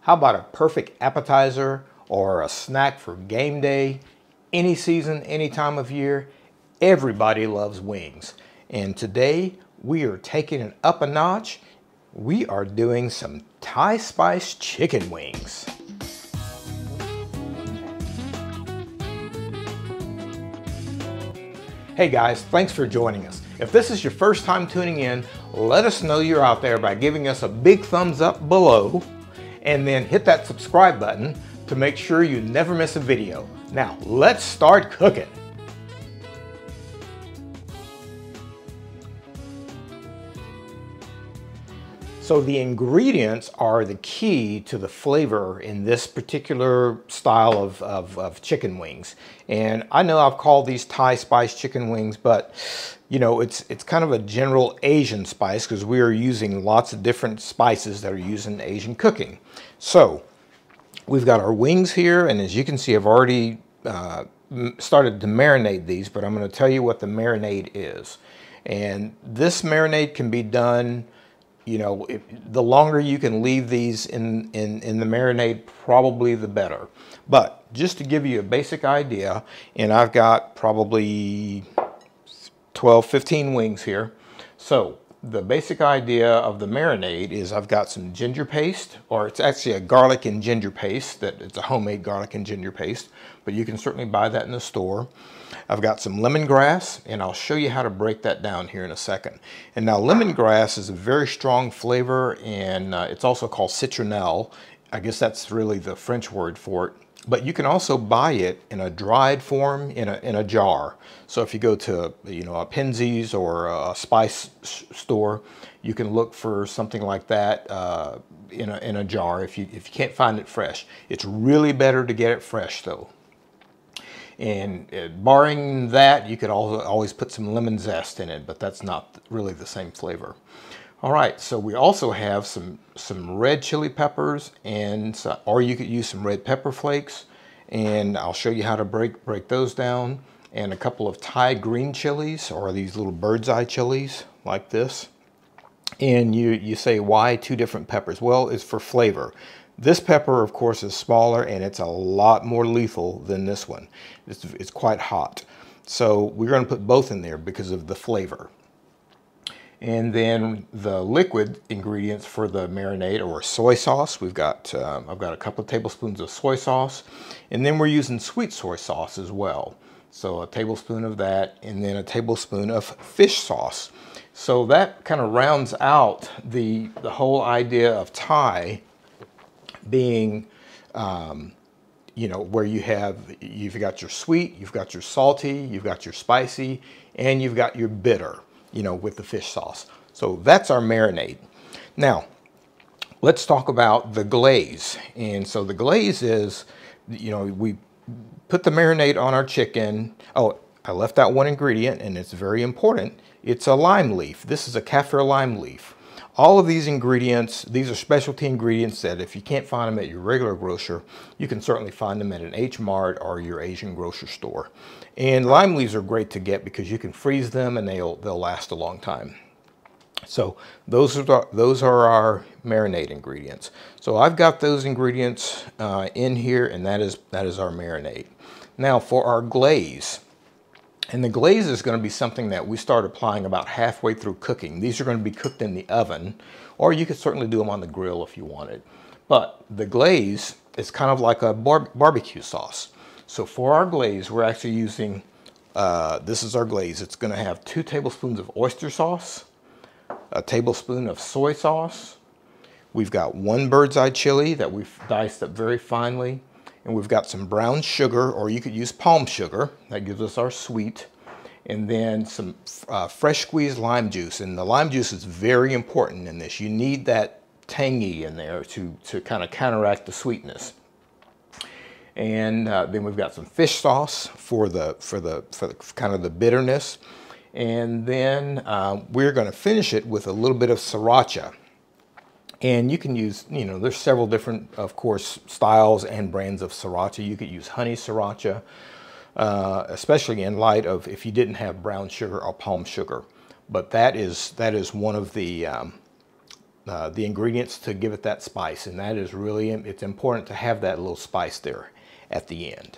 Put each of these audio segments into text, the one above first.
How about a perfect appetizer or a snack for game day? Any season, any time of year, everybody loves wings. And today we are taking it up a notch. We are doing some Thai spice chicken wings. Hey guys, thanks for joining us. If this is your first time tuning in, let us know you're out there by giving us a big thumbs up below and then hit that subscribe button to make sure you never miss a video. Now, let's start cooking. So the ingredients are the key to the flavor in this particular style of chicken wings. And I know I've called these Thai spice chicken wings, but you know, it's kind of a general Asian spice because we are using lots of different spices that are used in Asian cooking. So we've got our wings here, and as you can see, I've already started to marinate these, but I'm going to tell you what the marinade is. And this marinade can be done, you know, the longer you can leave these in the marinade, probably the better. But just to give you a basic idea, and I've got probably 12, 15 wings here. So the basic idea of the marinade is I've got some ginger paste, or it's actually a garlic and ginger paste. That it's a homemade garlic and ginger paste, but you can certainly buy that in the store. I've got some lemongrass, and I'll show you how to break that down here in a second. And now lemongrass is a very strong flavor, and it's also called citronnelle. I guess that's really the French word for it. But you can also buy it in a dried form in a jar. So if you go to, you know, a Penzeys or a spice store, you can look for something like that in a jar if you can't find it fresh. It's really better to get it fresh though. And barring that, you could also always put some lemon zest in it, but that's not really the same flavor. All right, so we also have some red chili peppers, and or you could use some red pepper flakes, and I'll show you how to break those down, and a couple of Thai green chilies, or these little Birdseye chilies like this. And you say, why two different peppers? Well, it's for flavor. This pepper, of course, is smaller, and it's a lot more lethal than this one. It's quite hot. So we're going to put both in there because of the flavor. And then the liquid ingredients for the marinade, or soy sauce, we've got I've got a couple of tablespoons of soy sauce, and then we're using sweet soy sauce as well. So a tablespoon of that, and then a tablespoon of fish sauce. So that kind of rounds out the whole idea of Thai being, you know, where you've got your sweet, you've got your salty, you've got your spicy, and you've got your bitter, you know, with the fish sauce. So that's our marinade. Now, let's talk about the glaze. And so the glaze is, you know, we put the marinade on our chicken. Oh, I left out one ingredient, and it's very important. It's a lime leaf. This is a kaffir lime leaf. All of these ingredients, these are specialty ingredients that if you can't find them at your regular grocer, you can certainly find them at an H Mart or your Asian grocery store. And lime leaves are great to get because you can freeze them and they'll last a long time. So those are our marinade ingredients. So I've got those ingredients in here, and that is our marinade. Now for our glaze. And the glaze is going to be something that we start applying about halfway through cooking. These are going to be cooked in the oven, or you could certainly do them on the grill if you wanted. But the glaze is kind of like a barbecue sauce. So for our glaze, we're actually using, this is our glaze. It's going to have 2 tablespoons of oyster sauce, a tablespoon of soy sauce. We've got 1 Birdseye chili that we've diced up very finely. And we've got some brown sugar, or you could use palm sugar. That gives us our sweet. And then some fresh squeezed lime juice. And the lime juice is very important in this. You need that tangy in there to kind of counteract the sweetness. And then we've got some fish sauce for the kind of the bitterness. And then we're going to finish it with a little bit of Sriracha. And you can use, you know, there's several different, of course, styles and brands of Sriracha. You could use honey Sriracha, especially in light of if you didn't have brown sugar or palm sugar. But that is one of the the ingredients to give it that spice, and that is really, it's important to have that little spice there at the end.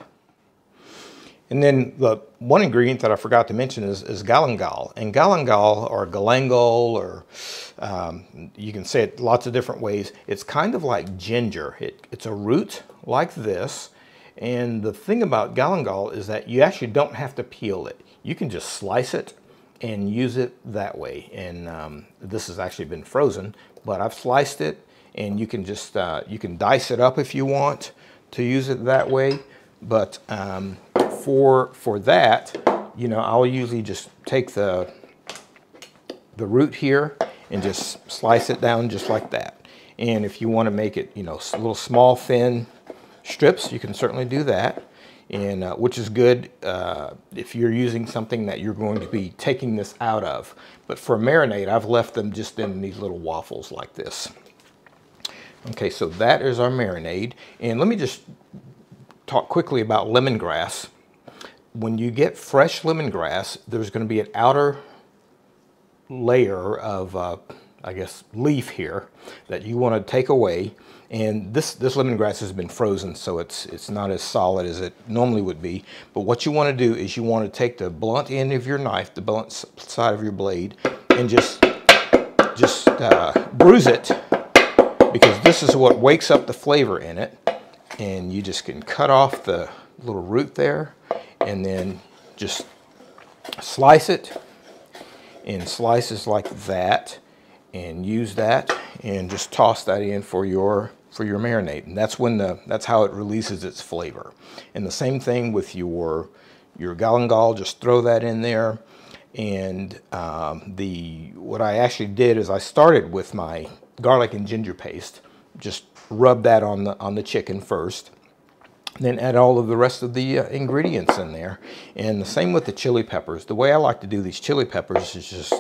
And then the one ingredient that I forgot to mention is galangal. And galangal, or galangal, or you can say it lots of different ways. It's kind of like ginger. It's a root like this. And the thing about galangal is that you actually don't have to peel it. You can just slice it and use it that way. And this has actually been frozen, but I've sliced it, and you can just, you can dice it up if you want to use it that way. But for that, you know, I'll usually just take the root here and just slice it down just like that. And if you want to make it, you know, little small thin strips, you can certainly do that. And which is good if you're using something that you're going to be taking this out of. But for marinade, I've left them just in these little waffles like this. Okay, so that is our marinade. And let me just talk quickly about lemongrass. When you get fresh lemongrass, there's going to be an outer layer of, I guess, leaf here that you want to take away. And this lemongrass has been frozen, so it's not as solid as it normally would be. But what you want to do is you want to take the blunt end of your knife, the blunt side of your blade, and just bruise it, because this is what wakes up the flavor in it. And you just can cut off the little root there, and then just slice it in slices like that, and use that, and just toss that in for your marinade. And that's how it releases its flavor. And the same thing with your galangal, just throw that in there. And what I actually did is I started with my garlic and ginger paste, just rub that on the chicken first, then add all of the rest of the ingredients in there. And the same with the chili peppers. The way I like to do these chili peppers is just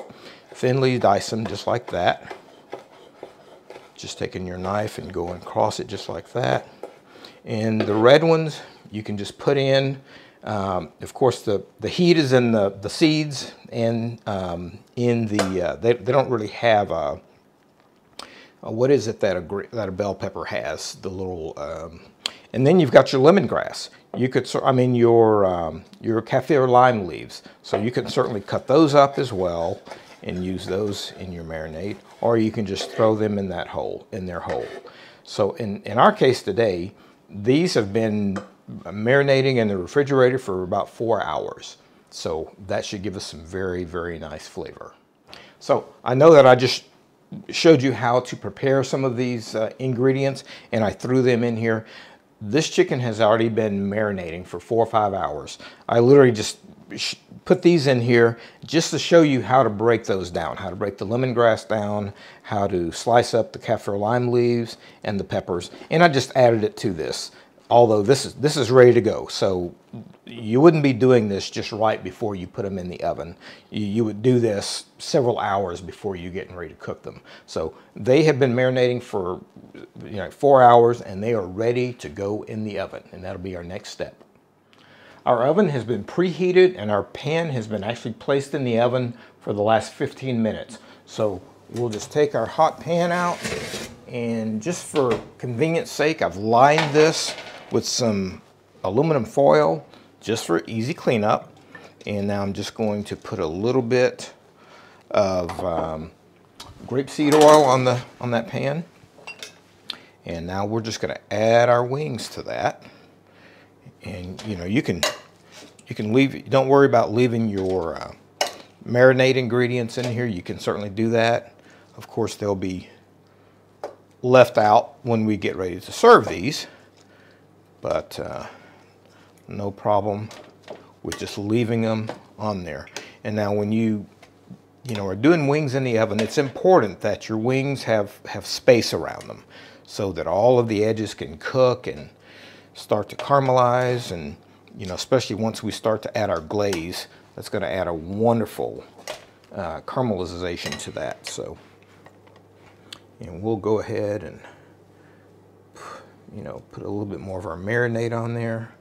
thinly dice them just like that. Just taking your knife and going across it just like that. And the red ones you can just put in. Of course, the heat is in the seeds, and in the they don't really have a what is it that a bell pepper has? The little and then you've got your lemongrass. You could, I mean, your kaffir lime leaves. So you can certainly cut those up as well and use those in your marinade, or you can just throw them in that hole, in their hole. So in our case today, these have been marinating in the refrigerator for about 4 hours. So that should give us some very, very nice flavor. So I know that I just showed you how to prepare some of these ingredients, and I threw them in here. This chicken has already been marinating for 4 or 5 hours. I literally just put these in here just to show you how to break those down, how to break the lemongrass down, how to slice up the kaffir lime leaves and the peppers. And I just added it to this. Although this is ready to go, so you wouldn't be doing this just right before you put them in the oven. You would do this several hours before you getting ready to cook them. So they have been marinating for 4 hours, and they are ready to go in the oven, and that'll be our next step. Our oven has been preheated, and our pan has been actually placed in the oven for the last 15 minutes. So we'll just take our hot pan out, and just for convenience sake, I've lined this with some aluminum foil just for easy cleanup. And now I'm just going to put a little bit of grapeseed oil on that pan. And now we're just going to add our wings to that. And you can leave, don't worry about leaving your marinade ingredients in here. You can certainly do that. Of course, they'll be left out when we get ready to serve these, but no problem with just leaving them on there. And now when you are doing wings in the oven, it's important that your wings have space around them so that all of the edges can cook and start to caramelize. And especially once we start to add our glaze, that's going to add a wonderful caramelization to that. So, and we'll go ahead and put a little bit more of our marinade on there.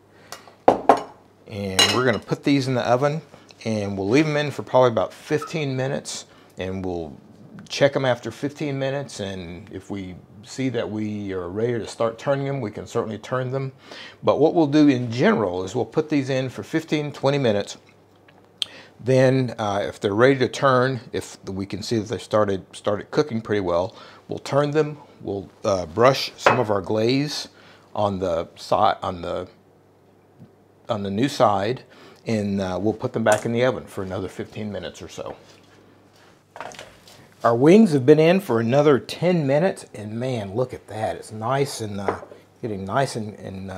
And we're going to put these in the oven, and we'll leave them in for probably about 15 minutes, and we'll check them after 15 minutes, and if we see that we are ready to start turning them, we can certainly turn them. But what we'll do in general is we'll put these in for 15-20 minutes. Then if they're ready to turn, if we can see that they started cooking pretty well, we'll turn them. We'll brush some of our glaze on the side, on the new side, and we'll put them back in the oven for another 15 minutes or so. Our wings have been in for another 10 minutes, and man, look at that. It's nice and getting nice and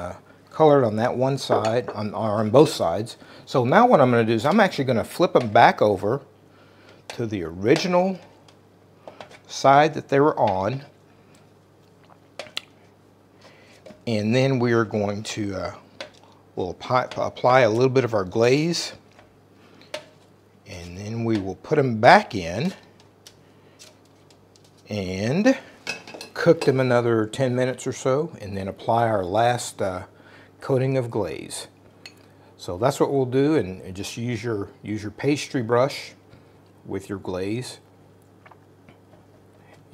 colored on that one side, or on both sides. So now what I'm going to do is I'm actually going to flip them back over to the original side that they were on. And then we are going to we'll apply a little bit of our glaze, and then we will put them back in and cook them another 10 minutes or so, and then apply our last coating of glaze. So that's what we'll do, and just use your pastry brush with your glaze.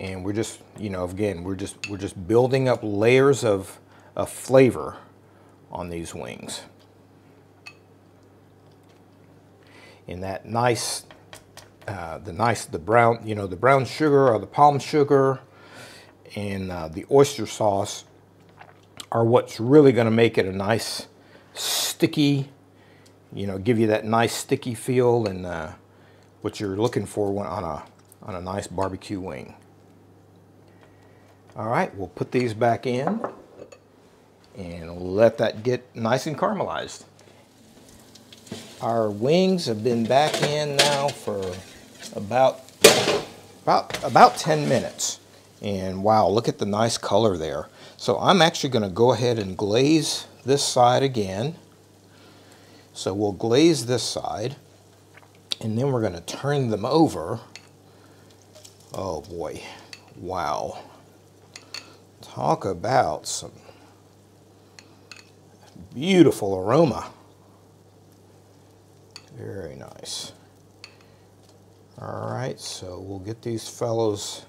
And we're just, you know, again, we're just building up layers of flavor on these wings. And that nice, the brown, you know, the brown sugar or the palm sugar and the oyster sauce are what's really going to make it a nice sticky, you know, give you that nice sticky feel and what you're looking for on a nice barbecue wing. All right, we'll put these back in and let that get nice and caramelized. Our wings have been back in now for about 10 minutes. And wow, look at the nice color there. So I'm actually going to go ahead and glaze this side again. So we'll glaze this side, and then we're going to turn them over. Oh boy, wow. Talk about some beautiful aroma. Very nice. All right, so we'll get these fellows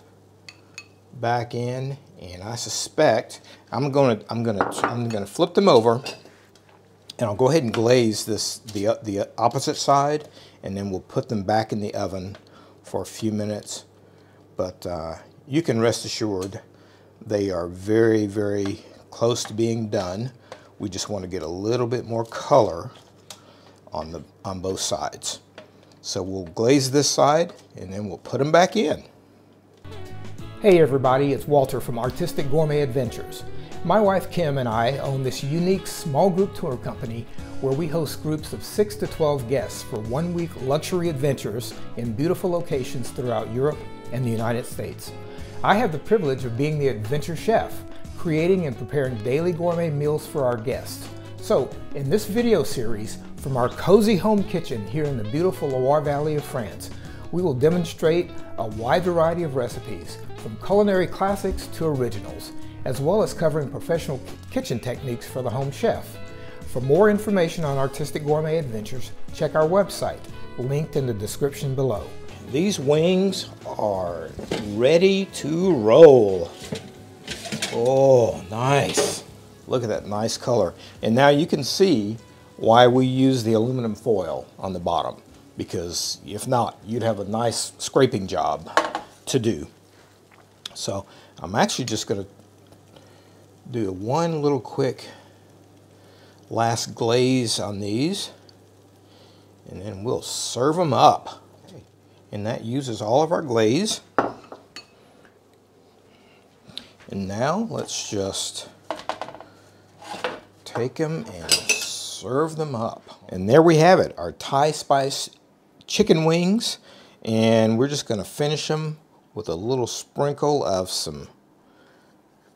back in, and I suspect I'm gonna flip them over, and I'll go ahead and glaze the opposite side, and then we'll put them back in the oven for a few minutes. But you can rest assured they are very, very close to being done. We just want to get a little bit more color on both sides. So we'll glaze this side, and then we'll put them back in. Hey everybody, it's Walter from Artistic Gourmet Adventures. My wife Kim and I own this unique small group tour company where we host groups of 6 to 12 guests for 1-week luxury adventures in beautiful locations throughout Europe and the United States. I have the privilege of being the adventure chef, creating and preparing daily gourmet meals for our guests. So, in this video series, from our cozy home kitchen here in the beautiful Loire Valley of France, we will demonstrate a wide variety of recipes, from culinary classics to originals, as well as covering professional kitchen techniques for the home chef. For more information on Artistic Gourmet Adventures, check our website, linked in the description below. These wings are ready to roll. Oh, nice. Look at that nice color. And now you can see why we use the aluminum foil on the bottom, because if not, you'd have a nice scraping job to do. So I'm actually just going to do one little quick last glaze on these, and then we'll serve them up. And that uses all of our glaze. And now let's just take them and serve them up. And there we have it, our Thai spice chicken wings. And we're just going to finish them with a little sprinkle of some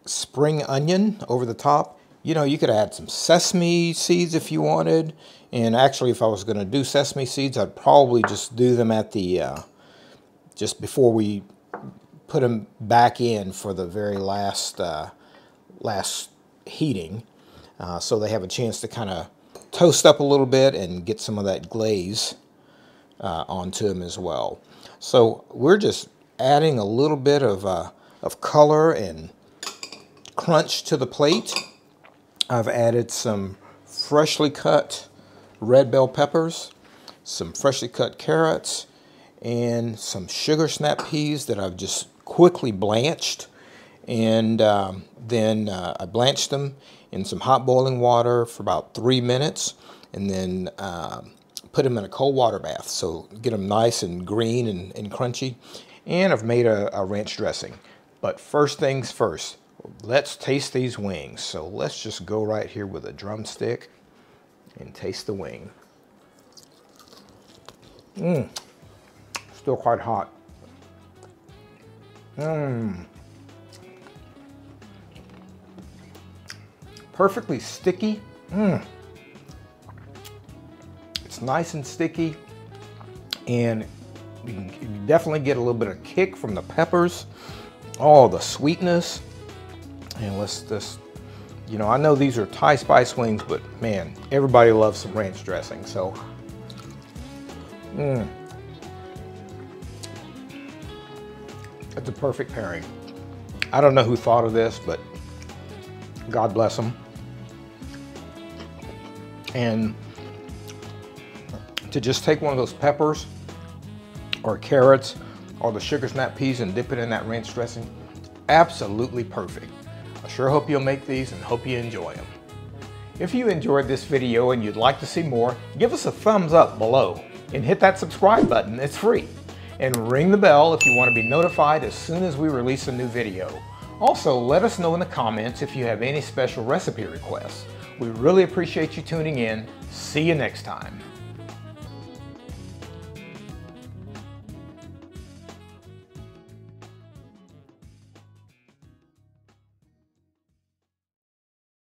spring onion over the top. You know, you could add some sesame seeds if you wanted. And actually, if I was going to do sesame seeds, I'd probably just do them at the, just before we put them back in for the very last heating, so they have a chance to kind of toast up a little bit and get some of that glaze onto them as well. So we're just adding a little bit of color and crunch to the plate. I've added some freshly cut red bell peppers, some freshly cut carrots, and some sugar snap peas that I've just quickly blanched. And then I blanched them in some hot boiling water for about 3 minutes, and then put them in a cold water bath, so get them nice and green and crunchy. And I've made a ranch dressing. But first things first, let's taste these wings. So let's just go right here with a drumstick and taste the wing. Still quite hot. Perfectly sticky. It's nice and sticky, and you can definitely get a little bit of kick from the peppers. Oh, the sweetness. And let's just, you know, I know these are Thai spice wings, but man, everybody loves some ranch dressing. So, it's a perfect pairing. I don't know who thought of this, but God bless them. And to just take one of those peppers or carrots or the sugar snap peas and dip it in that ranch dressing, absolutely perfect. I sure hope you'll make these and hope you enjoy them. If you enjoyed this video and you'd like to see more, give us a thumbs up below and hit that subscribe button. It's free. And ring the bell if you want to be notified as soon as we release a new video. Also, let us know in the comments if you have any special recipe requests. We really appreciate you tuning in. See you next time.